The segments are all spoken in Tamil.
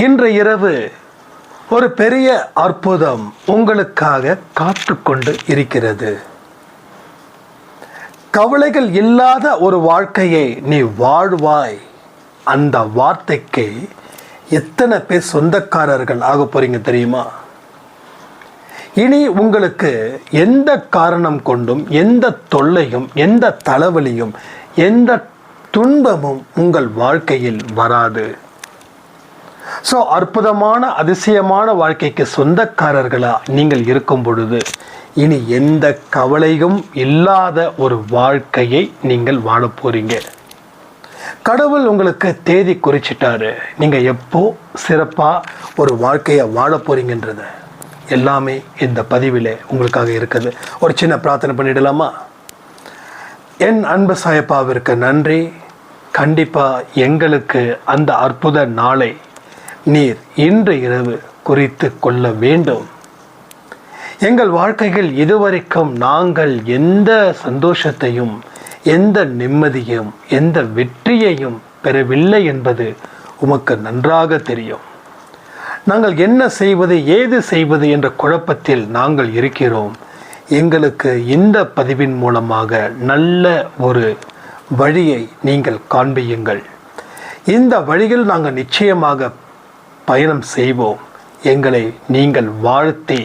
இன்று இரவு ஒரு பெரிய அற்புதம் உங்களுக்காக காத்து கொண்டு இருக்கிறது. கவலைகள் இல்லாத ஒரு வாழ்க்கையை நீ வாழ்வாய். அந்த வார்த்தைக்கு எத்தனை பேர் சொந்தக்காரர்கள் ஆக போறீங்க தெரியுமா? இனி உங்களுக்கு எந்த காரணம் கொண்டும் எந்த தொல்லையும் எந்த தலைவலியும் எந்த துன்பமும் உங்கள் வாழ்க்கையில் வராது. ஸோ அற்புதமான அதிசயமான வாழ்க்கைக்கு சொந்தக்காரர்களா நீங்கள் இருக்கும் பொழுது இனி எந்த கவலையும் இல்லாத ஒரு வாழ்க்கையை நீங்கள் வாழ போறீங்க. கடவுள் உங்களுக்கு தேதி குறிச்சிட்டாரு. நீங்கள் எப்போ சிறப்பாக ஒரு வாழ்க்கையை வாழ போறீங்கன்றது எல்லாமே இந்த பதிவில் உங்களுக்காக இருக்குது. ஒரு சின்ன பிரார்த்தனை பண்ணிடலாமா? என் அன்பு சாயப்பாவிற்கு நன்றி. கண்டிப்பாக எங்களுக்கு அந்த அற்புத நாளை நீர் இன்று இரவு குறித்து கொள்ள வேண்டும். எங்கள் வாழ்க்கையில் இதுவரைக்கும் நாங்கள் எந்த சந்தோஷத்தையும் எந்த நிம்மதியும் எந்த வெற்றியையும் பெறவில்லை என்பது உமக்கு நன்றாக தெரியும். நாங்கள் என்ன செய்வது ஏது செய்வது என்ற குழப்பத்தில் நாங்கள் இருக்கிறோம். எங்களுக்கு இந்த பதிவின் மூலமாக நல்ல ஒரு வழியை நீங்கள் காண்பியுங்கள். இந்த வழியில் நாங்கள் நிச்சயமாக பயணம் செய்வோம். எங்களை நீங்கள் வாழ்த்தி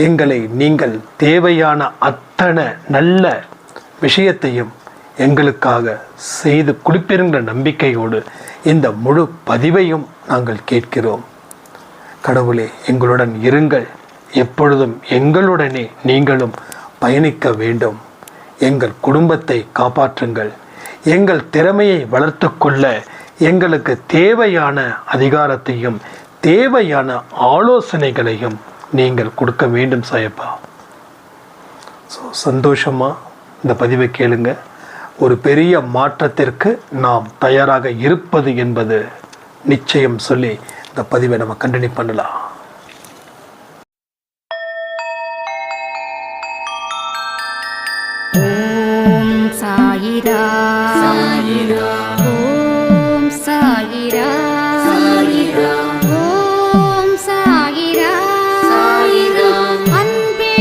எங்களை நீங்கள் தேவையான அத்தனை நல்ல விஷயத்தையும் எங்களுக்காக செய்து கொடுப்பீங்கிற நம்பிக்கையோடு இந்த முழு பதிவையும் நாங்கள் கேட்கிறோம். கடவுளே, எங்களுடன் இருங்கள். எப்பொழுதும் எங்களுடனே நீங்களும் பயணிக்க வேண்டும். எங்கள் குடும்பத்தை காப்பாற்றுங்கள். எங்கள் திறமையை வளர்த்து கொள்ள எங்களுக்கு தேவையான அதிகாரத்தையும் தேவையான ஆலோசனைகளையும் நீங்கள் கொடுக்க வேண்டும் சாயப்பா. சந்தோஷமா இந்த பதிவை கேளுங்க. ஒரு பெரிய மாற்றத்திற்கு நாம் தயாராக இருப்பது என்பது நிச்சயம் சொல்லி இந்த பதிவை நம்ம கண்டினியூ பண்ணலாம். ஓம் சாயிரா சாயிரா ஓம் சாயிரா சாயிரா ஓம் சாயிரா சாயிரா அன்பே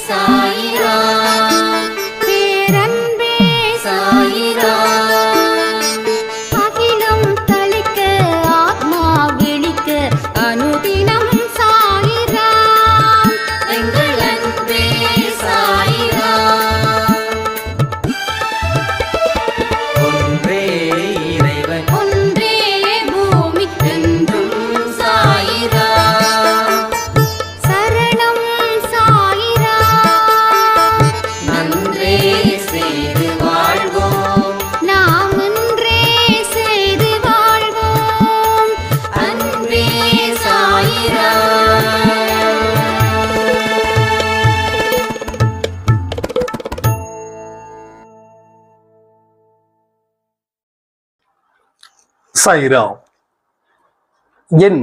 சாயிரா பேரன்பே சாயிரா அகிலம் தளிக்க ஆத்மா விழிக்க அனுதினம் சாயிரா எங்கள் அன்பே சாயிரா சாயிராம். என்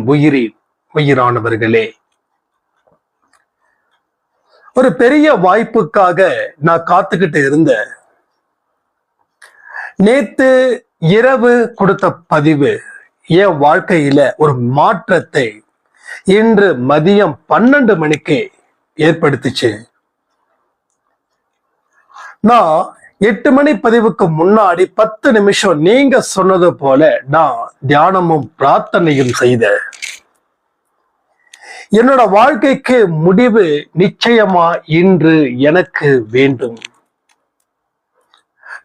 உயிரானவர்களே, ஒரு பெரிய வாய்ப்புக்காக நான் காத்துக்கிட்டு இருந்தேன். நேத்து இரவு கொடுத்த பதிவு என் வாழ்க்கையில ஒரு மாற்றத்தை இன்று மதியம் 12 மணிக்கு ஏற்படுத்திச்சு. நான் 8 மணி பதிவுக்கு முன்னாடி 10 நிமிஷம் நீங்க சொன்னது போல நான் தியானமும் பிரார்த்தனையும் செய்தேன். என்னோட வாழ்க்கைக்கு முடிவு நிச்சயமா இன்று எனக்கு வேண்டும்.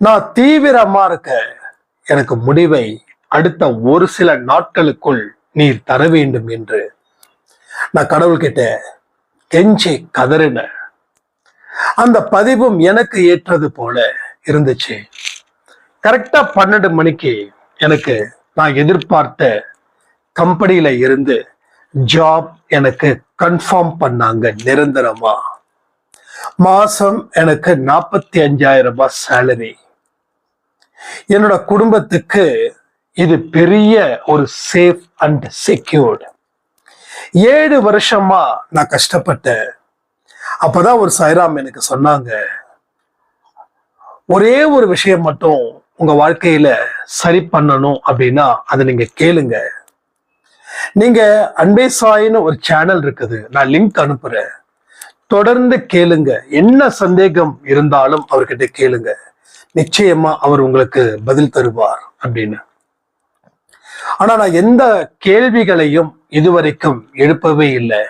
நான் தீவிரமா இருக்க. எனக்கு முடிவை அடுத்த ஒரு சில நாட்களுக்குள் நீர் தர வேண்டும் என்று நான் கடவுள்கிட்ட கெஞ்சி கதறினேன். அந்த பதிவும் எனக்கு ஏற்றது போல இருந்துச்சு. கரெக்டா 12 மணிக்கு எனக்கு நான் எதிர்பார்த்த கம்பெனியில இருந்து ஜாப் எனக்கு கன்ஃபார்ம் பண்ணாங்க. நிரந்தரமா மாசம் எனக்கு 45,000 ரூபாய் சேலரி. என்னோட குடும்பத்துக்கு இது பெரிய ஒரு சேஃப் அண்ட் செக்யூர்டு. 7 வருஷமா நான் கஷ்டப்பட்டேன். அப்பதான் ஒரு சாய்ராம் எனக்கு சொன்னாங்க, ஒரே ஒரு விஷயம் மட்டும் உங்க வாழ்க்கையில சரி பண்ணணும் அப்படின்னா அதை நீங்க கேளுங்க. நீங்க அன்பே சாயின்னு ஒரு சேனல் இருக்குது, நான் லிங்க் அனுப்புறேன், தொடர்ந்து கேளுங்க. என்ன சந்தேகம் இருந்தாலும் அவர்கிட்ட கேளுங்க, நிச்சயமா அவர் உங்களுக்கு பதில் தருவார் அப்படின்னு. ஆனா நான் எந்த கேள்விகளையும் இதுவரைக்கும் எழுப்பவே இல்லை.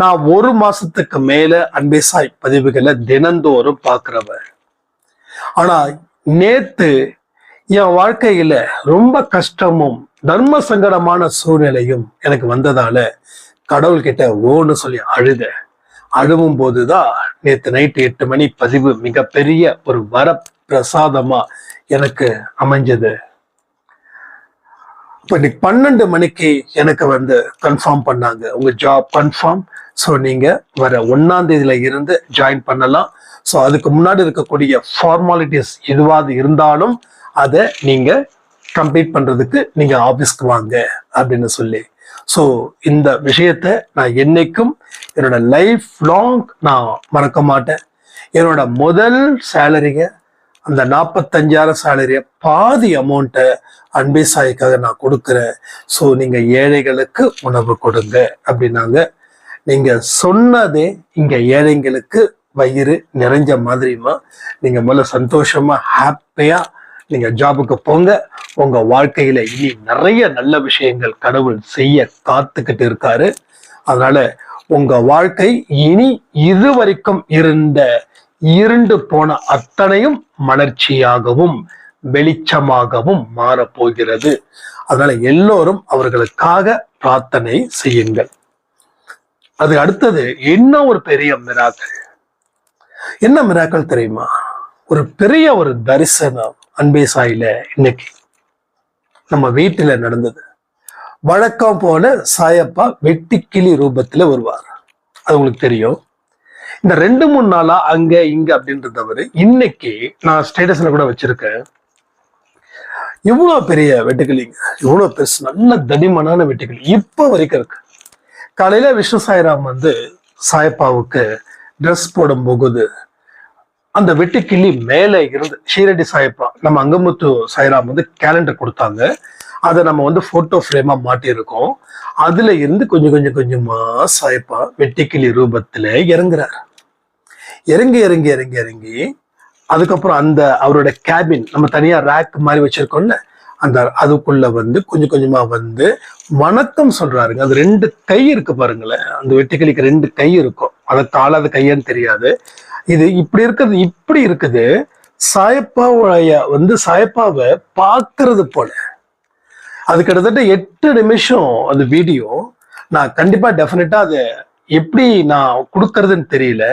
நான் 1 மாசத்துக்கு மேல அன்பே சாய் பதிவுகளை தினந்தோறும் பார்க்கிறவர். ஆனா நேத்து என் வாழ்க்கையில ரொம்ப கஷ்டமும் தர்ம சங்கடமான சூழ்நிலையும் எனக்கு வந்ததால கடவுள்கிட்ட ஓன்னு சொல்லி அழுவும் போதுதான் நேத்து நைட்டு 8 மணி பதிவு மிகப்பெரிய ஒரு வர பிரசாதமா எனக்கு அமைஞ்சது. இப்ப இன்னைக்கு 12 மணிக்கு எனக்கு வந்து கன்ஃபார்ம் பண்ணாங்க, உங்க ஜாப் கன்ஃபார்ம், ஸோ நீங்க வர 1ஆம் தேதியில இருந்து ஜாயின் பண்ணலாம். ஸோ அதுக்கு முன்னாடி இருக்கக்கூடிய ஃபார்மாலிட்டிஸ் எதுவாது இருந்தாலும் அதை நீங்க கம்ப்ளீட் பண்றதுக்கு நீங்க ஆபீஸ்க்கு வாங்க அப்படின்னு சொல்லி. ஸோ இந்த விஷயத்த நான் என்னைக்கும் என்னோட லைஃப் லாங் நான் மறக்க மாட்டேன். என்னோட முதல் சேலரிய, அந்த 45,000 சேலரிய பாதி அமௌண்ட்டை அன்பே சாய்க்காக நான் கொடுக்குறேன். ஸோ நீங்க ஏழைகளுக்கு உணவு கொடுங்க அப்படின்னாங்க. நீங்க சொன்னதே இங்க ஏழைங்களுக்கு வயிறு நிறைஞ்ச மாதிரிமா. நீங்க முதல்ல சந்தோஷமா ஹாப்பியா நீங்க ஜாபுக்கு போங்க. உங்க வாழ்க்கையில இனி நிறைய நல்ல விஷயங்கள் கடவுள் செய்ய காத்துக்கிட்டு இருக்காரு. அதனால உங்க வாழ்க்கை இனி இதுவரைக்கும் இருந்த இருண்டு போன அத்தனையும் மலர்ச்சியாகவும் வெளிச்சமாகவும் மாறப்போகிறது. அதனால எல்லோரும் அவர்களுக்காக பிரார்த்தனை செய்யுங்கள். அது அடுத்தது என்ன ஒரு பெரிய மிராக்கள். என்ன மிராக்கள் தெரியுமா? ஒரு பெரிய ஒரு தரிசனம் அன்பே சாயில இன்னைக்கு நம்ம வீட்டுல நடந்தது. வழக்கம் போல சாயப்பா வெட்டிக்கிளி ரூபத்துல வருவார், அது உங்களுக்கு தெரியும். இந்த 2-3 நாளா அங்க இங்க அப்படின்றதவரு இன்னைக்கு நான் ஸ்டேட்டஸ்ல கூட வச்சிருக்கேன். இவ்வளவு பெரிய வெட்டுக்கிளிங்க, இவ்வளவு பெருசு, நல்ல தடிமனான வெட்டுக்கிளி இப்ப வரைக்கும் இருக்கு. காலையில விஷ்ணு சாய்ராம் வந்து சாயப்பாவுக்கு ட்ரெஸ் போடும் போகுது அந்த வெட்டுக்கிளி மேலே இருந்து ஷீரடி சாயப்பா நம்ம அங்கமுத்து சாய்ராம் வந்து கேலண்டர் கொடுத்தாங்க, அதை நம்ம வந்து போட்டோ ஃப்ரேமா மாட்டியிருக்கோம். அதுல இருந்து கொஞ்சம் கொஞ்சம் கொஞ்சமா சாயப்பா வெட்டுக்கிளி ரூபத்துல இறங்குறாரு. இறங்கி இறங்கி இறங்கி இறங்கி அதுக்கப்புறம் அந்த அவரோட கேபின் நம்ம தனியா ரேக் மாதிரி வச்சிருக்கோம்ல, அந்த அதுக்குள்ள வந்து கொஞ்சம் கொஞ்சமா வந்து வணக்கம் சொல்றாருங்க. அது 2 கை இருக்கு பாருங்களேன், அந்த வெட்டுக்கிளிக்கு 2 கை இருக்கும். அதை காலாத கையான்னு தெரியாது. இது இப்படி இருக்குது, இப்படி இருக்குது. சாயப்பாவுடைய வந்து சாயப்பாவை பார்க்கறது போல. அது கிட்டத்தட்ட 8 நிமிஷம் அந்த வீடியோ. நான் கண்டிப்பா டெஃபினட்டா அதை எப்படி நான் கொடுக்கறதுன்னு தெரியல.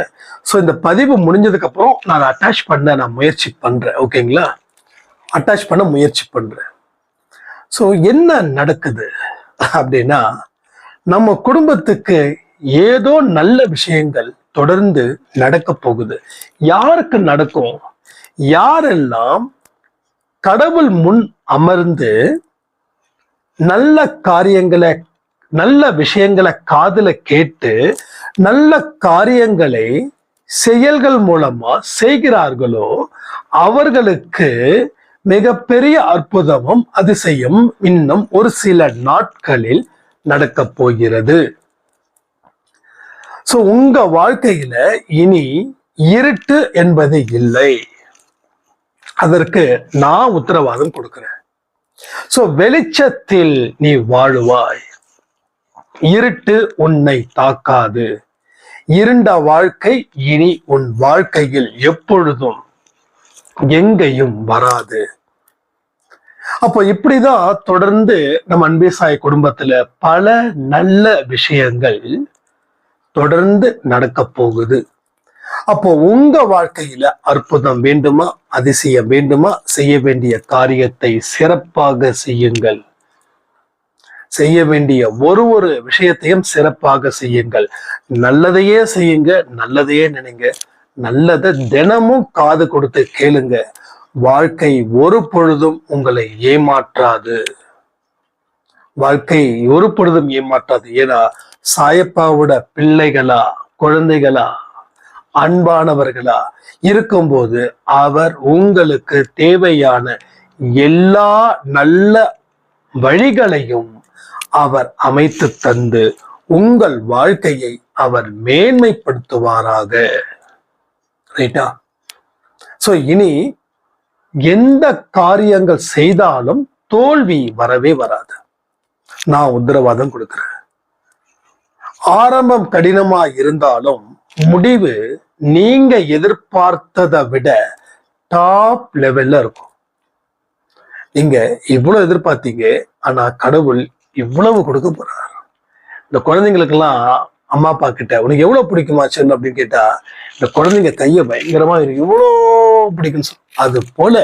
ஸோ இந்த பதிவு முடிஞ்சதுக்கு அப்புறம் நான் அட்டாச் பண்ண நான் முயற்சி பண்றேன். ஓகேங்களா? அட்டாச் பண்ண முயற்சி பண்றேன். ஸோ என்ன நடக்குது அப்படின்னா, நம்ம குடும்பத்துக்கு ஏதோ நல்ல விஷயங்கள் தொடர்ந்து நடக்க போகுது. யாருக்கு நடக்கும்? யாரெல்லாம் கடவுள் முன் அமர்ந்து நல்ல காரியங்களை, நல்ல விஷயங்களை காதுல கேட்டு நல்ல காரியங்களை செயல்கள் மூலமா செய்கிறார்களோ அவர்களுக்கு மிகப்பெரிய அற்புதமும் அதிசயம் இன்னும் ஒரு சில நாட்களில் நடக்க போகிறது. சோ உங்க வாழ்க்கையில இனி இருட்டு என்பது இல்லை, அதற்கு நான் உத்தரவாதம் கொடுக்கிறேன். சோ வெளிச்சத்தில் நீ வாழுவாய், இருட்டு உன்னை தாக்காது. இருண்ட வாழ்க்கை இனி உன் வாழ்க்கையில் எப்பொழுதும் எங்கேயும் வராது. அப்போ இப்படிதான் தொடர்ந்து நம்ம அன்பே சாய் குடும்பத்துல பல நல்ல விஷயங்கள் தொடர்ந்து நடக்க போகுது. அப்போ உங்க வாழ்க்கையில அற்புதம் வேண்டுமா, அதிசயம் வேண்டுமா, செய்ய வேண்டிய காரியத்தை சிறப்பாக செய்யுங்கள். செய்ய வேண்டிய ஒரு விஷயத்தையும் சிறப்பாக செய்யுங்கள். நல்லதையே செய்யுங்க, நல்லதையே நினைங்க, நல்லதை தினமும் காது கொடுத்து கேளுங்க. வாழ்க்கை ஒரு பொழுதும் உங்களை ஏமாற்றாது. வாழ்க்கை ஒரு பொழுதும் ஏமாற்றாது. ஏன்னா சாயப்பாவோட பிள்ளைகளா, குழந்தைகளா, அன்பானவர்களா இருக்கும்போது அவர் உங்களுக்கு தேவையான எல்லா நல்ல வழிகளையும் அவர் அமைத்து தந்து உங்கள் வாழ்க்கையை அவர் மேன்மைப்படுத்துவாராக. ரைட்டா? சோ இனி எந்த காரியங்கள் செய்தாலும் தோல்வி வரவே வராது. நான் உத்தரவாதம் கொடுக்கிறேன். ஆரம்பம் கடினமா இருந்தாலும் முடிவு நீங்க எதிர்பார்த்ததை விட டாப் லெவல்ல இருக்கும். நீங்க இவ்வளவு எதிர்பார்த்தீங்க, ஆனா கடவுள் இவ்வளவு கொடுக்க போறார். இந்த குழந்தைங்களுக்கெல்லாம் அம்மா அப்பா கிட்ட உனக்கு எவ்வளவு பிடிக்குமா செல்லும் அப்படின்னு கேட்டா, இந்த குழந்தைங்க கைய பயங்கரமா இருக்கு, இவ்வளோ பிடிக்குன்னு சொல்லு. அது போல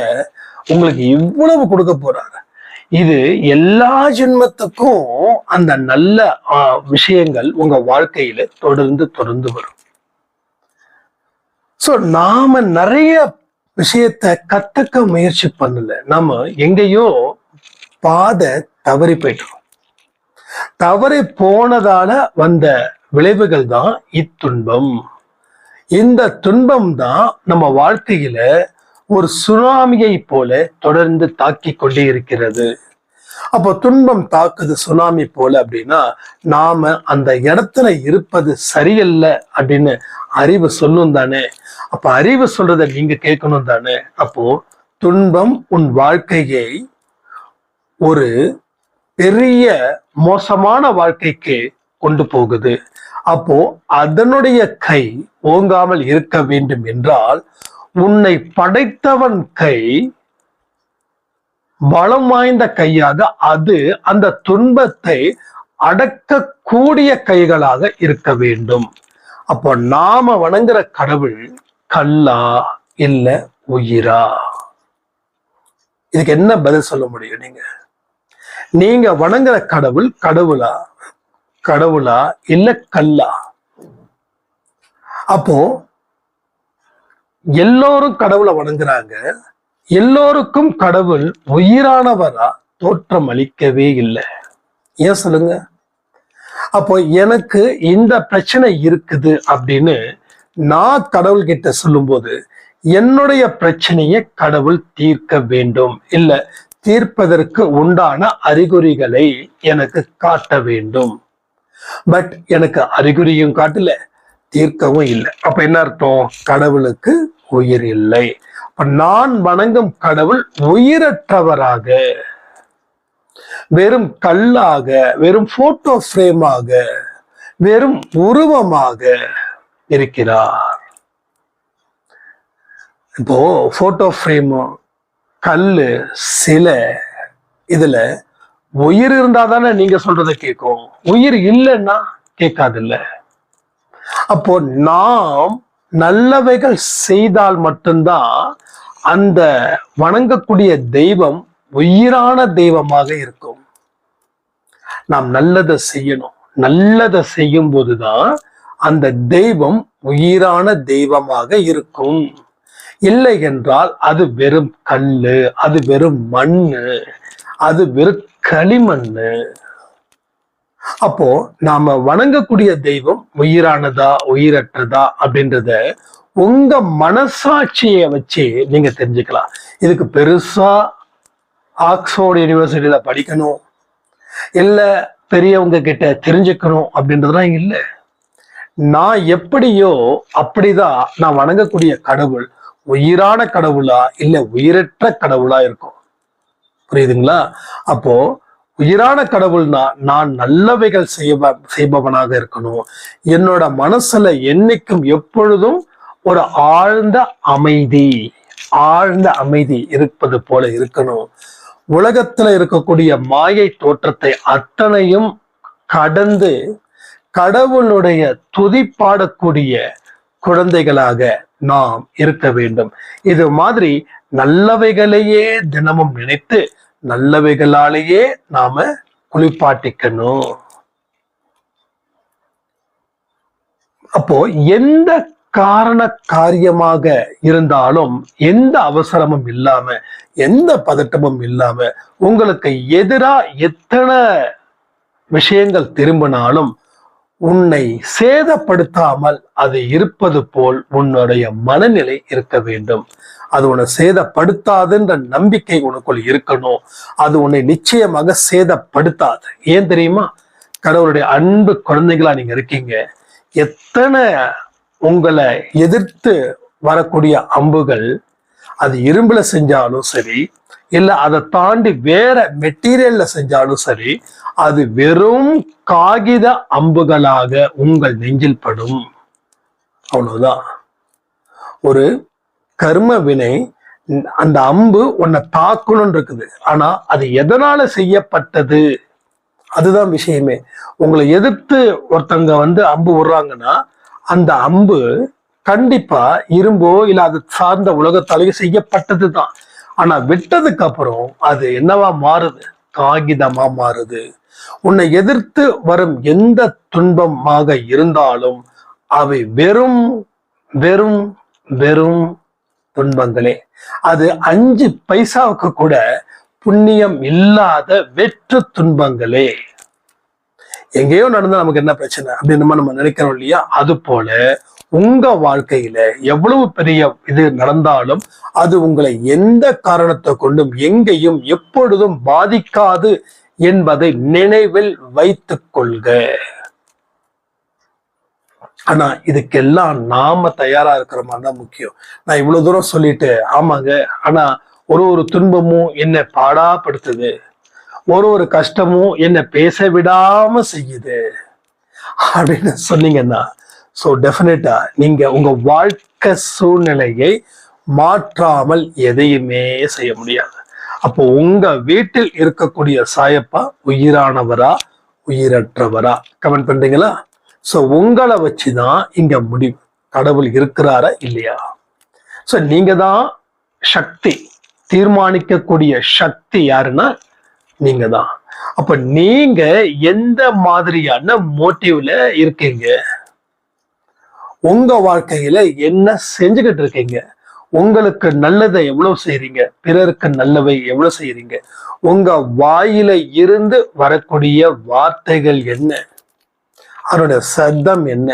உங்களுக்கு இவ்வளவு கொடுக்க போறாரு. இது எல்லா ஜென்மத்துக்கும் அந்த நல்ல விஷயங்கள் உங்க வாழ்க்கையில தொடர்ந்து தொடர்ந்து வரும். சோ நாம நிறைய விஷயத்த கத்துக்க முயற்சி பண்ணல, நாம எங்கேயோ பாதை தவறி போயிட்டோம். தவறி போனதால வந்த விளைவுகள் தான் இத்துன்பம். இந்த துன்பம் தான் நம்ம வாழ்க்கையில ஒரு சுனாமியை போல தொடர்ந்து தாக்கி கொண்டே இருக்கிறது. அப்போ துன்பம் தாக்குது சுனாமி போல அப்படின்னா நாம அந்த இடத்துல இருப்பது சரியல்ல அப்படின்னு அறிவு சொல்லும் தானே. அப்ப அறிவு சொல்றத நீங்க கேட்கணும் தானே. அப்போ துன்பம் உன் வாழ்க்கையை ஒரு பெரிய மோசமான வாழ்க்கைக்கு கொண்டு போகுது. அப்போ அதனுடைய கை ஓங்காமல் இருக்க வேண்டும் என்றால் உன்னை படைத்தவன் கை பலம் வாய்ந்த கையாக, அது அந்த துன்பத்தை அடக்கக்கூடிய கைகளாக இருக்க வேண்டும். அப்போ நாம வணங்குற கடவுள் கல்லா இல்ல உயிரா? இதுக்கு என்ன பதில் சொல்ல முடியும்? நீங்க வணங்குற கடவுள் கடவுளா இல்ல கல்லா? அப்போ எல்லோரும் கடவுளை வணங்குறாங்க, எல்லோருக்கும் கடவுள் உயிரானவரா தோற்றம் அளிக்கவே இல்லை. ஏன் சொல்லுங்க? அப்போ எனக்கு இந்த பிரச்சனை இருக்குது அப்படின்னு நான் கடவுள் கிட்ட சொல்லும்போது என்னுடைய பிரச்சனையை கடவுள் தீர்க்க வேண்டும், இல்ல தீர்ப்பதற்கு உண்டான அறிகுறிகளை எனக்கு காட்ட வேண்டும். பட் எனக்கு அறிகுறியும் காட்டல, தீர்க்கவும் இல்லை. அப்ப என்ன அர்த்தம்? கடவுளுக்கு உயிர் இல்லை. நான் வணங்கும் கடவுள் உயிரற்றவராக, வெறும் கல்லாக, வெறும் போட்டோ ஃப்ரேமாக, வெறும் உருவமாக இருக்கிறார். இப்போ போட்டோ ஃப்ரேம், கல்லு, சிலை, இதுல உயிர் இருந்தா தானே நீங்க சொல்றத கேட்கும். உயிர் இல்லைன்னா கேட்காதில்ல. அப்போ நாம் நல்லவைகள் செய்தால் மட்டும்தான் அந்த வணங்கக்கூடிய தெய்வம் உயிரான தெய்வமாக இருக்கும். நாம் நல்லதை செய்யணும். நல்லதை செய்யும் போதுதான் அந்த தெய்வம் உயிரான தெய்வமாக இருக்கும். இல்லை என்றால் அது வெறும் கல்லு, அது வெறும் மண்ணு, அது வெறும் களிமண்ணு. அப்போ நாம வணங்கக்கூடிய தெய்வம் உயிரானதா உயிரற்றதா அப்படின்றத உங்க மனசாட்சியை வச்சு நீங்க தெரிஞ்சுக்கலாம். இதுக்கு பெருசா ஆக்ஸ்போர்ட் யூனிவர்சிட்டியில படிக்கணும், இல்ல பெரியவங்க கிட்ட தெரிஞ்சுக்கணும் அப்படின்றதுலாம் இல்லை. நான் எப்படியோ அப்படிதான் நான் வணங்கக்கூடிய கடவுள் உயிரான கடவுளா இல்ல உயிரற்ற கடவுளா இருக்கும். புரியுதுங்களா? அப்போ உயிரான கடவுள்னா நான் நல்லவைகள் செய்பவனாக இருக்கணும். என்னோட மனசுல என்னைக்கும் எப்பொழுதும் ஒரு ஆழ்ந்த அமைதி இருப்பது போல இருக்கணும். உலகத்துல இருக்கக்கூடிய மாயை தோற்றத்தை அத்தனையும் கடந்து கடவுளுடைய துதிப்பாடக்கூடிய குழந்தைகளாக நாம் இருக்க வேண்டும். இது மாதிரி நல்லவைகளையே தினமும் நினைத்து நல்லவைகளாலேயே நாம குளிப்பாட்டிக்கணும். அப்போ எந்த காரியமாக இருந்தாலும் எந்த அவசரமும் இல்லாம, எந்த பதட்டமும் இல்லாம, உங்களுக்கு எதிரா எத்தனை விஷயங்கள் திரும்பினாலும் உன்னை சேதப்படுத்தாமல் அது இருப்பது போல் உன்னுடைய மனநிலை இருக்க வேண்டும். அது உன்னை சேதப்படுத்தாதுன்ற நம்பிக்கை உனக்குள் இருக்கணும். அது உன்னை நிச்சயமாக சேதப்படுத்தாது. ஏன் தெரியுமா? கடவுளுடைய அன்பு குழந்தைகளா நீங்க இருக்கீங்க. எத்தனை உங்களை எதிர்த்து வரக்கூடிய அம்புகள் அது இரும்புல செஞ்சாலும் சரி, இல்ல அதை தாண்டி வேற மெட்டீரியல்ல செஞ்சாலும் சரி, அது வெறும் காகித அம்புகளாக உங்கள் நெஞ்சில் படும். அவ்வளவுதான். ஒரு கர்ம வினை, அந்த அம்பு உன்னை தாக்கணும்னு இருக்குது. ஆனா அது எதனால செய்யப்பட்டது, அதுதான் விஷயமே. உங்களை எதிர்த்து ஒருத்தங்க அம்பு விடுறாங்கன்னா அந்த அம்பு கண்டிப்பா இரும்போ இல்ல அது சார்ந்த உலகத்தாலேயே செய்யப்பட்டதுதான். ஆனா விட்டதுக்கு அப்புறம் அது என்னவா மாறுது? காகிதமா மாறுது. உன்னை எதிர்த்து வரும் எந்த துன்பமாக இருந்தாலும் அவை வெறும் வெறும் வெறும் துன்பங்களே. அது 5 பைசாவுக்கு கூட புண்ணியம் இல்லாத வெற்று துன்பங்களே. எங்கேயோ நடந்தா நமக்கு என்ன பிரச்சனை அப்படின்னு நம்ம நினைக்கிறோம் இல்லையா? அது போல உங்க வாழ்க்கையில எவ்வளவு பெரிய இது நடந்தாலும் அது உங்களை எந்த காரணத்தை கொண்டும் எங்கேயும் எப்பொழுதும் பாதிக்காது என்பதை நினைவில் வைத்துக் கொள்க. ஆனா இதுக்கெல்லாம் நாம தயாரா இருக்கிற மாதிரி தான் முக்கியம். நான் இவ்வளவு தூரம் சொல்லிட்டு ஆமாங்க, ஆனா ஒரு துன்பமும் என்னை பாடாப்படுத்துது, ஒரு கஷ்டமும் என்னை பேச விடாம செய்யுது அப்படின்னு சொன்னீங்கன்னா, ஸோ டெஃபினட்டா நீங்க உங்க வாழ்க்கை சூழ்நிலையை மாற்றாமல் எதையுமே செய்ய முடியாது. அப்போ உங்க வீட்டில் இருக்கக்கூடிய சாயப்பா உயிரானவரா உயிரற்றவரா கமெண்ட் பண்றீங்களா? ஸோ உங்களை வச்சுதான் இங்க முடிவு. கடவுள் இருக்கிறாரா இல்லையா? ஸோ நீங்க தான் சக்தி, தீர்மானிக்கக்கூடிய சக்தி யாருன்னா நீங்க தான். அப்ப நீங்க எந்த மாதிரியான மோட்டிவ்ல இருக்கீங்க? உங்க வாழ்க்கையில என்ன செஞ்சுக்கிட்டு இருக்கீங்க? உங்களுக்கு நல்லதை எவ்வளவு செய்றீங்க? பிறருக்கு நல்லவை எவ்வளவு செய்றீங்க? உங்க வாயில இருந்து வரக்கூடிய வார்த்தைகள் என்ன? அதனுடைய சத்தம் என்ன?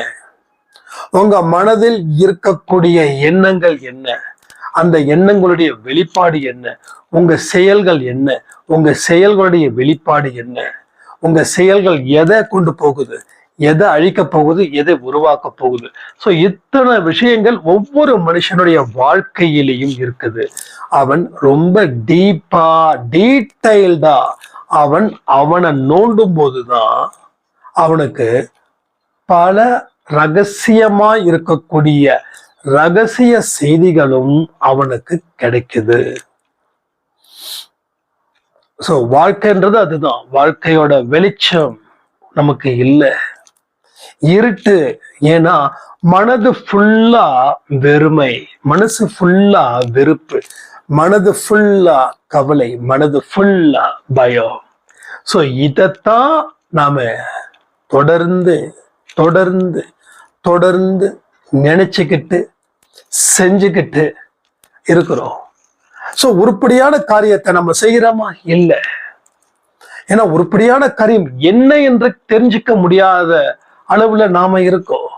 உங்க மனதில் இருக்கக்கூடிய எண்ணங்கள் என்ன? அந்த எண்ணங்களுடைய வெளிப்பாடு என்ன? உங்க செயல்கள் என்ன? உங்க செயல்களுடைய வெளிப்பாடு என்ன? உங்க செயல்கள் எதை கொண்டு போகுது, எதை அழிக்க போகுது, எதை உருவாக்க போகுது? ஸோ இத்தனை விஷயங்கள் ஒவ்வொரு மனுஷனுடைய வாழ்க்கையிலையும் இருக்குது. அவன் ரொம்ப டீப்பா டீடைல்டா அவனை நோண்டும் போதுதான் அவனுக்கு பல ரகசியமா இருக்கக்கூடிய ரகசிய செய்திகளும் அவனுக்கு கிடைக்குது. சோ வாழ்க்கைன்றது அதுதான். வாழ்க்கையோட வெளிச்சம் நமக்கு இல்லை, இருட்டு. ஏன்னா மனது ஃபுல்லா வெறுமை, மனசு ஃபுல்லா வெறுப்பு, மனது ஃபுல்லா கவலை, மனது ஃபுல்லா பயம். சோ இதத்தான் நாம தொடர்ந்து தொடர்ந்து தொடர்ந்து நினைச்சுக்கிட்டு செஞ்சுக்கிட்டு இருக்கிறோம். சோ உருப்படியான காரியத்தை நம்ம செய்கிறோமா? இல்லை. ஏன்னா உருப்படியான காரியம் என்ன என்று தெரிஞ்சுக்க முடியாத அளவுல நாம இருக்கோம்.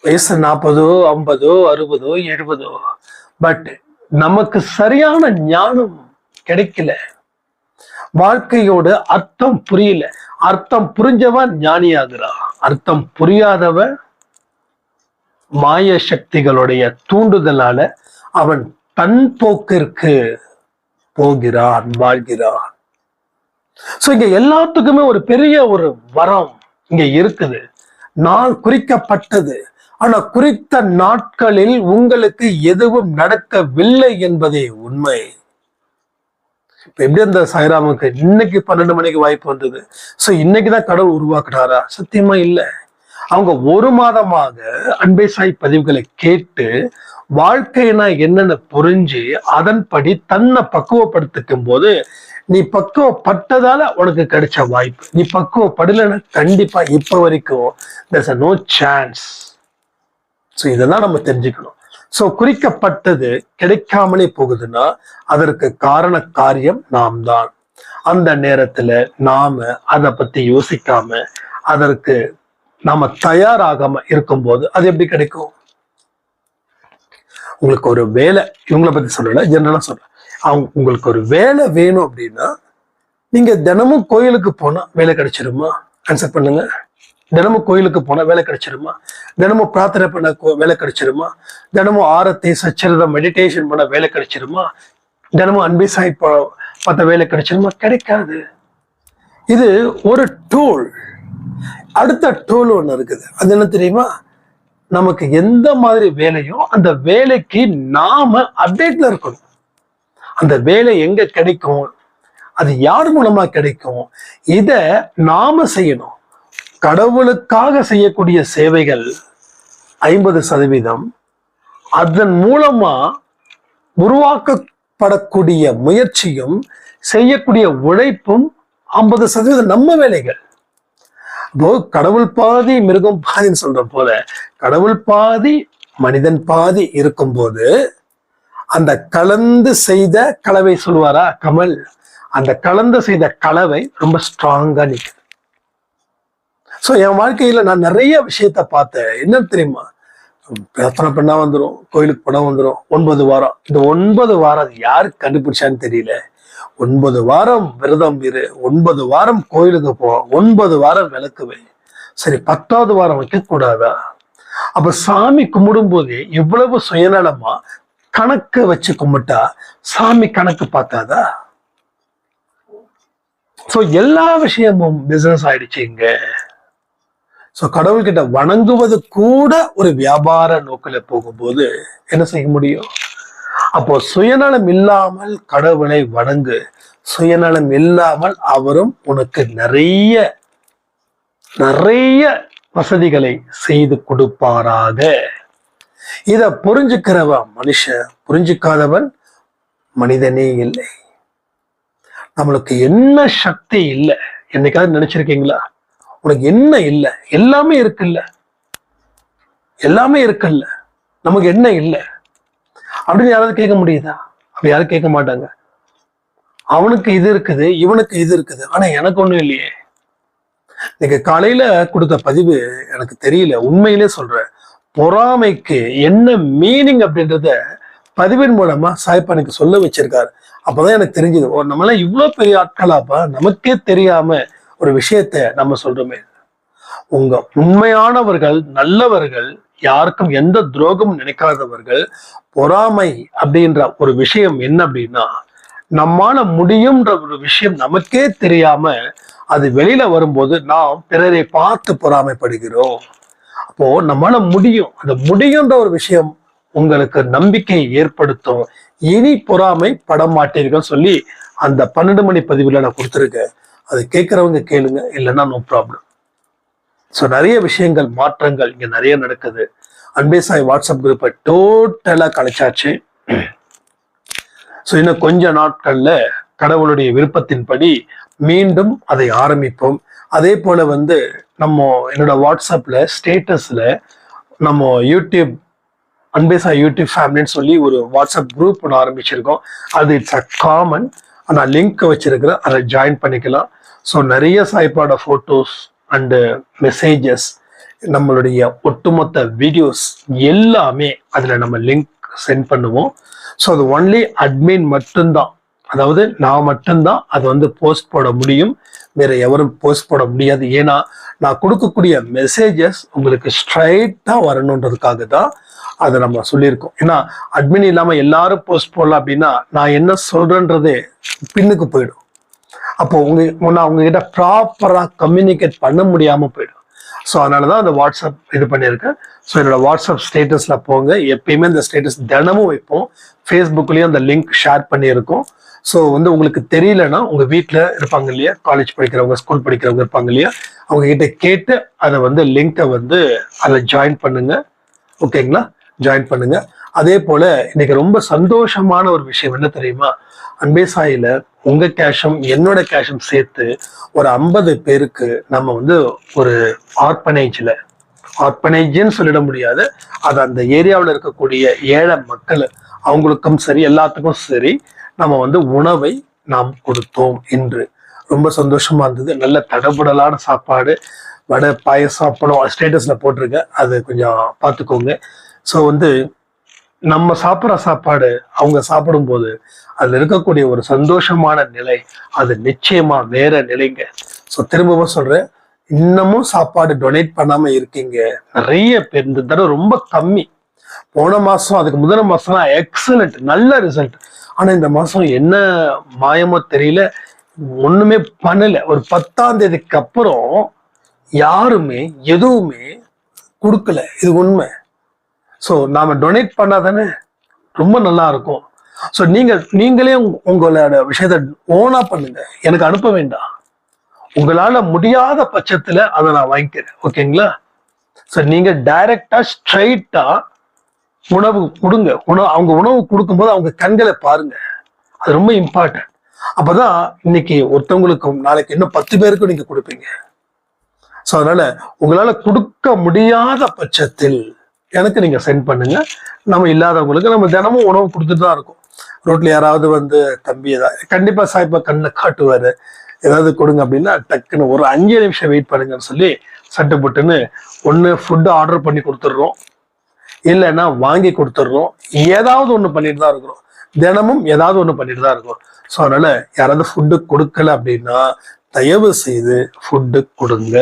வயசு 40, 50, 60, 70, பட் நமக்கு சரியான ஞானம் கிடைக்கல. வாழ்க்கையோட அர்த்தம் புரியல. அர்த்தம் புரிஞ்சவன் ஞானியாகிறான், அர்த்தம் புரியாதவன் மாய சக்திகளுடைய தூண்டுதலால அவன் தன் போக்கிற்கு போகிறான், வாழ்கிறான். சோ இங்க எல்லாத்துக்குமே ஒரு பெரிய ஒரு வரம் இங்க இருக்குது. நாள் குறிக்கப்பட்டது. ஆனா குறித்த நாட்களில் உங்களுக்கு எதுவும் நடக்கவில்லை என்பதே உண்மை. இப்ப எப்படி அந்த சாய்ராமுக்கு இன்னைக்கு 12 மணிக்கு வாய்ப்பு வந்தது? சோ இன்னைக்குதான் கடவுள் உருவாக்குறாரா? சத்தியமா இல்லை. அவங்க 1 மாதமாக அன்பை சாய் பதிவுகளை கேட்டு வாழ்க்கைனா என்னன்னு புரிஞ்சு அதன்படி தன்னை பக்குவப்படுத்திக்கும் போது, நீ பக்குவப்பட்டதால உனக்கு கிடைச்ச வாய்ப்பு. நீ பக்குவப்படலைன்னா கண்டிப்பா இப்ப வரைக்கும் there's a no chance. So இதெல்லாம் நம்ம தெரிஞ்சுக்கணும். ஸோ குறிக்கப்பட்டது கிடைக்காமலே போகுதுன்னா அதற்கு காரண காரியம் நாம் தான். அந்த நேரத்துல நாம அதை பத்தி யோசிக்காம அதற்கு நாம தயாராகாம இருக்கும்போது அது எப்படி கிடைக்கும்? உங்களுக்கு ஒரு வேலை, இவங்களை பத்தி சொல்லல, ஜெனரலா சொல்றேன். உங்களுக்கு ஒரு வேலை வேணும் அப்படின்னா நீங்க தினமும் கோயிலுக்கு போனா வேலை கிடைச்சிருமா? ஆன்சர் பண்ணுங்க. தினமும் கோயிலுக்கு போனா வேலை கிடைச்சிருமா? தினமும் பிரார்த்தனை பண்ண வேலை கிடைச்சிருமா? தினமும் ஆரத்தி சச்சரிதம் மெடிடேஷன் பண்ண வேலை கிடைச்சிருமா? தினமும் அன்பே சாய் பார்த்த வேலை கிடைச்சிருமா? கிடைக்காது. இது ஒரு டூல். அடுத்த டூல் ஒண்ணு இருக்குது. அது என்ன தெரியுமா? நமக்கு எந்த மாதிரி வேலையோ அந்த வேலைக்கு நாம அப்டேட்ல இருக்கணும். அந்த வேலை எங்க கிடைக்கும், அது யார் மூலமா கிடைக்கும், இத நாம செய்யணும். கடவுளுக்காக செய்யக்கூடிய சேவைகள் 50%, அதன் மூலமா உருவாக்கப்படக்கூடிய முயற்சியும் செய்யக்கூடிய உழைப்பும் 50% நம்ம வேலைகள். அப்போ கடவுள் பாதி மிருகம் பாதின்னு சொல்ற போல கடவுள் பாதி மனிதன் பாதி இருக்கும்போது அந்த கலந்து செய்த கலவை சொல்லுவாரா கமல், அந்த கலந்து செய்த கலவை ரொம்ப ஸ்ட்ராங்கா நிற்குது. ஸோ என் வாழ்க்கையில நான் நிறைய விஷயத்த பார்த்தேன். என்ன தெரியுமா? பிரார்த்தனை பண்ணா வந்துடும், கோயிலுக்கு போனா வந்துடும். 9 வாரம், இந்த 9 வாரம் அது யாரு கண்டுபிடிச்சான்னு தெரியல. 9 வாரம் விரதம் இரு, 9 வாரம் கோயிலுக்கு போ, 9 வாரம் விளக்குவே. சரி, 10வது வாரம் வைக்க கூடாதா? அப்ப சாமி கும்பிடும் போதே இவ்வளவு சுயநலமா கணக்கு வச்சு கும்பிட்டா சாமி கணக்கு பார்க்காதா? சோ எல்லா விஷயமும் பிசினஸ் ஆயிடுச்சு இங்க. சோ கடவுள்கிட்ட வணங்குவது கூட ஒரு வியாபார நோக்கில போகும்போது என்ன செய்ய முடியும்? அப்போ சுயநலம் இல்லாமல் கடவுளை வணங்கு. சுயநலம் இல்லாமல் அவரும் உனக்கு நிறைய வசதிகளை செய்து கொடுப்பாராக. இத புரிஞ்சுக்கிறவன் மனுஷன், புரிஞ்சுக்காதவன் மனிதனே இல்லை. நம்மளுக்கு என்ன சக்தி இல்லை என்னைக்காவது நினைச்சிருக்கீங்களா? உனக்கு என்ன இல்லை? எல்லாமே இருக்குல்ல, எல்லாமே இருக்குல்ல, நமக்கு என்ன இல்லை அப்படின்னு யாராவது கேட்க முடியுதா? அப்படி யாரும் கேட்க மாட்டாங்க. அவனுக்கு இது இருக்குது, இவனுக்கு இது இருக்குது, ஆனா எனக்கு ஒண்ணும் இல்லையே. இன்னைக்கு காலையில கொடுத்த பதிவு எனக்கு தெரியல, உண்மையிலே சொல்றேன். பொறாமைக்கு என்ன மீனிங் அப்படின்றத பதிவின் மூலமா சாய்ப்பா எனக்கு சொல்ல வச்சிருக்காரு. அப்பதான் எனக்கு தெரிஞ்சது, ஓ நம்மளாம் இவ்வளவு பெரிய ஆட்களாப்பா, நமக்கே தெரியாம ஒரு விஷயத்த நம்ம சொல்றோமே. உங்க உண்மையானவர்கள், நல்லவர்கள், யாருக்கும் எந்த துரோகமும் நினைக்காதவர்கள், பொறாமை அப்படின்ற ஒரு விஷயம் என்ன அப்படின்னா, நம்மால முடியும்ன்ற ஒரு விஷயம் நமக்கே தெரியாம அது வெளியில வரும்போது நாம் பிறரை பார்த்து பொறாமைப்படுகிறோம். அப்போ நம்மால முடியும், அந்த முடியும்ன்ற ஒரு விஷயம் உங்களுக்கு நம்பிக்கையை ஏற்படுத்தும். இனி பொறாமை படமாட்டீர்கள் சொல்லி அந்த 12 மணி பதிவுல நான் கொடுத்துருக்கேன். அது கேட்கறவங்க கேளுங்க, இல்லைன்னா நோ ப்ராப்ளம். ஸோ நிறைய விஷயங்கள், மாற்றங்கள் இங்க நிறைய நடக்குது. அன்பே சாய் வாட்ஸ்அப் குரூப்பை டோட்டலா கலைச்சாச்சு. ஸோ இன்னும் கொஞ்ச நாட்கள்ல கடவுளுடைய விருப்பத்தின்படி மீண்டும் அதை ஆரம்பிப்போம். அதே போல நம்ம என்னோட வாட்ஸ்அப்ல ஸ்டேட்டஸ்ல நம்ம யூடியூப் அன்பே சாய் யூடியூப் ஃபேமிலின்னு சொல்லி ஒரு வாட்ஸ்அப் குரூப் ஒன்று ஆரம்பிச்சிருக்கோம். அது இட்ஸ் அ காமன், நான் லிங்க் வச்சிருக்கிறேன், அதை ஜாயின் பண்ணிக்கலாம். ஸோ நிறைய சாய்ப்பாட ஃபோட்டோஸ் அண்டு மெசேஜஸ், நம்மளுடைய ஒட்டுமொத்த வீடியோஸ் எல்லாமே அதில் நம்ம லிங்க் சென்ட் பண்ணுவோம். ஸோ அது ஒன்லி அட்மின் மட்டும்தான், அதாவது நான் மட்டும்தான் அது போஸ்ட் போட முடியும், வேற எவரும் போஸ்ட் போட முடியாது. ஏன்னா நான் கொடுக்கக்கூடிய மெசேஜஸ் உங்களுக்கு ஸ்ட்ரைட்டா வரணுன்றதுக்காக தான் அதை நம்ம சொல்லியிருக்கோம். ஏன்னா அட்மின் இல்லாம எல்லாரும் போஸ்ட் போடலாம் அப்படின்னா நான் என்ன சொல்றேன்றதே பின்னுக்கு போயிடும். அப்போ நான் உங்ககிட்ட ப்ராப்பரா கம்யூனிகேட் பண்ண முடியாம போயிடும். ஸோ அதனாலதான் அந்த வாட்ஸ்அப் இது பண்ணியிருக்கேன். ஸோ என்னோட வாட்ஸ்அப் ஸ்டேட்டஸ்ல போங்க, எப்பயுமே இந்த ஸ்டேட்டஸ் தினமும் வைப்போம். ஃபேஸ்புக்லயும் அந்த லிங்க் ஷேர் பண்ணியிருக்கோம். ஸோ உங்களுக்கு தெரியலன்னா உங்க வீட்டில் இருப்பாங்க இல்லையா, காலேஜ் படிக்கிறவங்க, ஸ்கூல் படிக்கிறவங்க இருப்பாங்க இல்லையா, அவங்க கிட்ட கேட்டு அதை லிங்கை அதில் ஜாயின் பண்ணுங்க. ஓகேங்களா? ஜாயின் பண்ணுங்க. அதே போல இன்னைக்கு ரொம்ப சந்தோஷமான ஒரு விஷயம் என்ன தெரியுமா? அன்பே சாயில உங்க கேஷும் என்னோட கேஷும் சேர்த்து ஒரு 50 பேருக்கு நம்ம ஒரு ஆர்பனேஜ்னு சொல்லிட முடியாது, அது அந்த ஏரியாவில் இருக்கக்கூடிய ஏழை மக்கள் அவங்களுக்கும் சரி எல்லாத்துக்கும் சரி நம்ம உணவை நாம் கொடுத்தோம் என்று. ரொம்ப சந்தோஷமா இருந்தது. நல்ல தடபுடலான சாப்பாடு. வடை பாயசம் அப்பளம் ஸ்டேட்டஸ்ல போட்டிருக்கேன், அது கொஞ்சம் பார்த்துக்கோங்க. ஸோ நம்ம சாப்பிட்ற சாப்பாடு அவங்க சாப்பிடும்போது அதுல இருக்கக்கூடிய ஒரு சந்தோஷமான நிலை அது நிச்சயமா வேற நிலைங்க. ஸோ திரும்பவும் சொல்றேன், இன்னமும் சாப்பாடு டொனேட் பண்ணாம இருக்கீங்க நிறைய பேர். இந்த தடவை ரொம்ப கம்மி. போன மாசம் அதுக்கு முதல் மாசம் எக்ஸலண்ட், நல்ல ரிசல்ட். ஆனா இந்த மாசம் என்ன மாயமோ தெரியல, ஒண்ணுமே பண்ணல. ஒரு 10ஆம் தேதிக்கு அப்புறம் யாருமே எதுவுமே கொடுக்கல, இது உண்மை. ஸோ நாம டொனேட் பண்ணாதானே ரொம்ப நல்லா இருக்கும். ஸோ நீங்களே உங்களோட விஷயத்த ஓனா பண்ணுங்க, எனக்கு அனுப்ப வேண்டாம். உங்களால முடியாத பட்சத்துல அதை நான் வாங்கிக்கிறேன், ஓகேங்களா? ஸோ நீங்க டைரக்டா ஸ்ட்ரைட்டா உணவு கொடுங்க. அவங்க உணவு கொடுக்கும்போது அவங்க கண்களை பாருங்க, அது ரொம்ப இம்பார்ட்டன்ட். அப்பதான் இன்னைக்கு ஒருத்தவங்களுக்கும் நாளைக்கு இன்னும் 10 பேருக்கும் நீங்க கொடுப்பீங்க. ஸோ அதனால உங்களால கொடுக்க முடியாத பட்சத்தில் எனக்கு நீங்க சென்ட் பண்ணுங்க. நம்ம இல்லாதவங்களுக்கு நம்ம தினமும் உணவு கொடுத்துட்டு தான் இருக்கோம். ரோட்ல யாராவது தம்பி ஏதாவது கண்டிப்பா சாய்ப்பா கண்ணை காட்டுவாரு, ஏதாவது கொடுங்க அப்படின்னா டக்குன்னு ஒரு 5 நிமிஷம் வெயிட் பண்ணுங்கன்னு சொல்லி சட்டு புட்டுன்னு ஒண்ணு ஃபுட்டு ஆர்டர் பண்ணி கொடுத்துடுறோம், இல்லைன்னா வாங்கி கொடுத்துடுறோம். ஏதாவது ஒண்ணு பண்ணிட்டு தான் இருக்கிறோம், தினமும் ஏதாவது ஒண்ணு பண்ணிட்டு தான் இருக்கோம். ஸோ அதனால யாராவது ஃபுட்டு கொடுக்கல அப்படின்னா தயவு செய்து ஃபுட்டு கொடுங்க,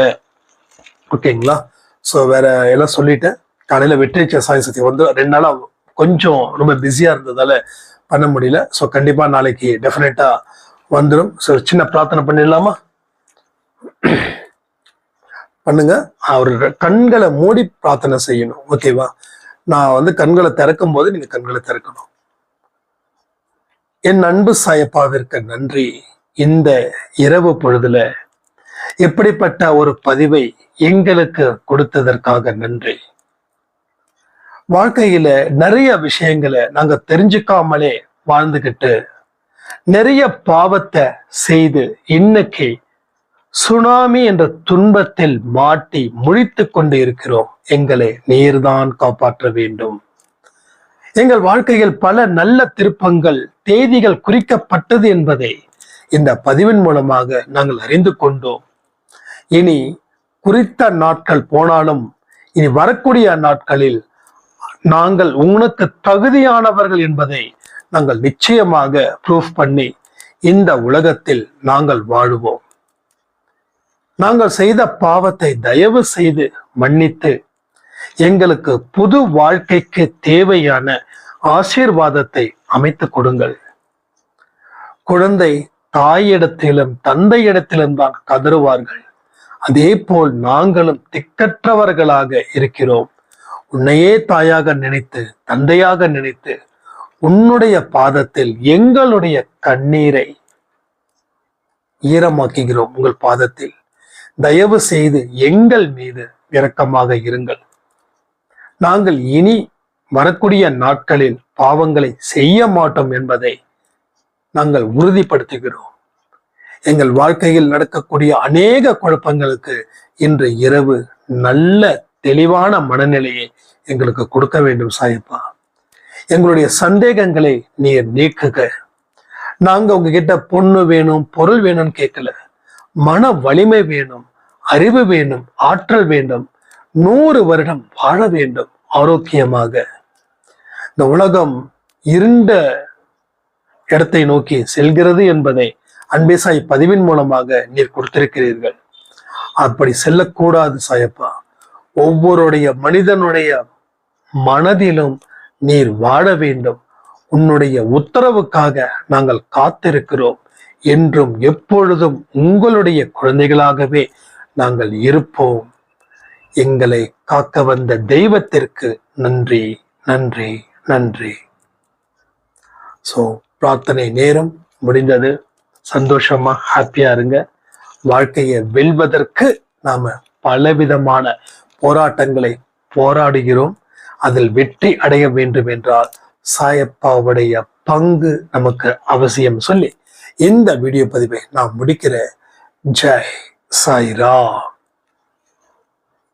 ஓகேங்களா? ஸோ வேற எல்லாம் சொல்லிட்டேன். காலையில வெற்றி சாய் சக்தி 2 நாளா கொஞ்சம் ரொம்ப பிஸியா இருந்ததால பண்ண முடியல. ஸோ கண்டிப்பா நாளைக்கு டெஃபினட்டா வந்துடும். ஸோ சின்ன பிரார்த்தனை பண்ணிடலாமா? பண்ணுங்க. அவரோட கண்களை மூடி பிரார்த்தனை செய்யணும், ஓகேவா? நான் கண்களை திறக்கும் போது நீங்க கண்களை திறக்கணும். என் அன்பு சாயப்பாவிற்கு நன்றி. இந்த இரவு பொழுதுல எப்படிப்பட்ட ஒரு பதிவை எங்களுக்கு கொடுத்ததற்காக நன்றி. வாழ்க்கையில நிறைய விஷயங்களை நாங்க தெரிஞ்சுக்காமலே வாழ்ந்துகிட்டு நிறைய பாவத்தை செய்து இன்னைக்கு சுனாமி என்ற துன்பத்தில் மாட்டி முழித்து கொண்டு இருக்கிறோம். எங்களை நீர்தான் காப்பாற்ற வேண்டும். எங்கள் வாழ்க்கையில் பல நல்ல திருப்பங்கள் தேதிகள் குறிக்கப்பட்டது என்பதை இந்த பதிவின் மூலமாக நாங்கள் அறிந்து கொண்டோம். இனி குறித்த நாட்கள் போனாலும் இனி வரக்கூடிய நாட்களில் நாங்கள் உனக்கு தகுதியானவர்கள் என்பதை நாங்கள் நிச்சயமாக ப்ரூஃப் பண்ணி இந்த உலகத்தில் நாங்கள் வாழுவோம். நாங்கள் செய்த பாவத்தை தயவு செய்து மன்னித்து எங்களுக்கு புது வாழ்க்கைக்கு தேவையான ஆசீர்வாதத்தை அமைத்து கொடுங்கள். குழந்தை தாயிடத்திலும் தந்தையிடத்திலும் தான் கதறுவார்கள். அதே போல் நாங்களும் திக்கற்றவர்களாக இருக்கிறோம். உன்னையே தாயாக நினைத்து தந்தையாக நினைத்து உன்னுடைய பாதத்தில் எங்களுடைய கண்ணீரை ஈரமாக்குகிறோம். உங்கள் பாதத்தில் தயவு செய்து எங்கள் மீது இரக்கமாக இருங்கள். நாங்கள் இனி வரக்கூடிய நாட்களில் பாவங்களை செய்ய மாட்டோம் என்பதை நாங்கள் உறுதிப்படுத்துகிறோம். எங்கள் வாழ்க்கையில் நடக்கக்கூடிய அநேக குழப்பங்களுக்கு இன்று இரவு நல்ல தெளிவான மனநிலையை எங்களுக்கு கொடுக்க வேண்டும் சாயப்பா. எங்களுடைய சந்தேகங்களை நீர் நீக்குக. நாங்க உங்ககிட்ட பொண்ணு வேணும் பொருள் வேணும்னு கேட்கல, மன வலிமை வேணும், அறிவு வேணும், ஆற்றல் வேண்டும், 100 வருடம் வாழ வேண்டும் ஆரோக்கியமாக. இந்த உலகம் இருண்ட இடத்தை நோக்கி செல்கிறது என்பதை அன்பே சாய் பதிவின் மூலமாக நீர் கொடுத்திருக்கிறீர்கள். அப்படி செல்லக்கூடாது சாயப்பா. ஒவ்வொருடைய மனிதனுடைய மனதிலும் நீர் வாழ வேண்டும். உன்னுடைய உத்தரவுக்காக நாங்கள் காத்திருக்கிறோம். என்றும் எப்பொழுதும் உங்களுடைய குழந்தைகளாகவே நாங்கள் இருப்போம். எங்களை காக்க வந்த தெய்வத்திற்கு நன்றி, நன்றி, நன்றி. ஸோ பிரார்த்தனை நேரம் முடிந்தது. சந்தோஷமா ஹாப்பியா இருங்க. வாழ்க்கையை வெல்வதற்கு நாம பலவிதமான போராட்டங்களை போராடுகிறோம். அதில் வெற்றி அடைய வேண்டும் என்றால் சாயப்பாவுடைய பங்கு நமக்கு அவசியம் சொல்லி இந்த வீடியோ பதிவை நான் முடிக்கிறேன். ஜெய் சாய்ராம்.